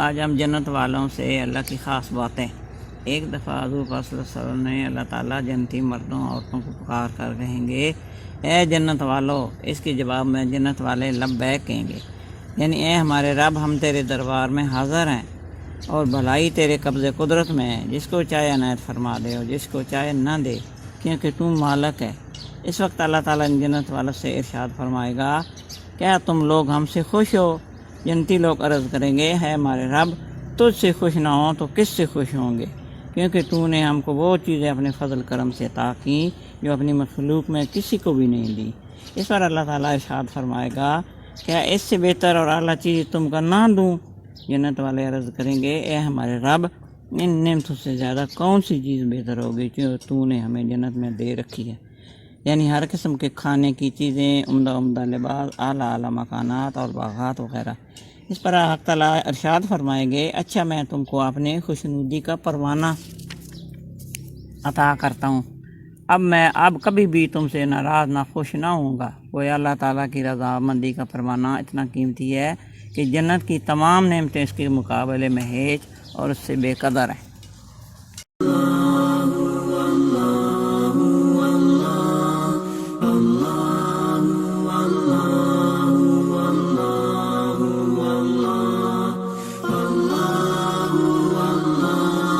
آج ہم جنت والوں سے اللہ کی خاص باتیں۔ ایک دفعہ حضور پاک صلی اللہ علیہ وسلم نے اللہ تعالیٰ جنتی مردوں عورتوں کو پکار کر کہیں گے اے جنت والو، اس کے جواب میں جنت والے لبیک کہیں گے، یعنی اے ہمارے رب، ہم تیرے دربار میں حاضر ہیں اور بھلائی تیرے قبضے قدرت میں ہے، جس کو چاہے عنایت فرما دے اور جس کو چاہے نہ دے، کیونکہ تو مالک ہے۔ اس وقت اللہ تعالیٰ جنت والوں سے ارشاد فرمائے گا، کیا تم لوگ ہم سے خوش ہو؟ جنتی لوگ عرض کریں گے، ہے ہمارے رب، تجھ سے خوش نہ ہوں تو کس سے خوش ہوں گے، کیونکہ تو نے ہم کو وہ چیزیں اپنے فضل کرم سے عطا کیں جو اپنی مخلوق میں کسی کو بھی نہیں دی۔ اس پر اللہ تعالیٰ ارشاد فرمائے گا، کیا اس سے بہتر اور اعلیٰ چیز تم کو نہ دوں؟ جنت والے عرض کریں گے، اے ہمارے رب، ان نعمتوں سے زیادہ کون سی چیز بہتر ہوگی جو تو نے ہمیں جنت میں دے رکھی ہے، یعنی ہر قسم کے کھانے کی چیزیں، عمدہ عمدہ لباس، اعلیٰ اعلیٰ مکانات اور باغات وغیرہ۔ اس پر حق تعالیٰ ارشاد فرمائیں گے، اچھا میں تم کو اپنے خوشنودی کا پروانہ عطا کرتا ہوں، اب کبھی بھی تم سے ناراض نہ خوش نہ ہوں گا۔ گویا اللہ تعالیٰ کی رضامندی کا پروانہ اتنا قیمتی ہے کہ جنت کی تمام نعمتیں اس کے مقابلے میں ہیچ اور اس سے بے قدر ہیں۔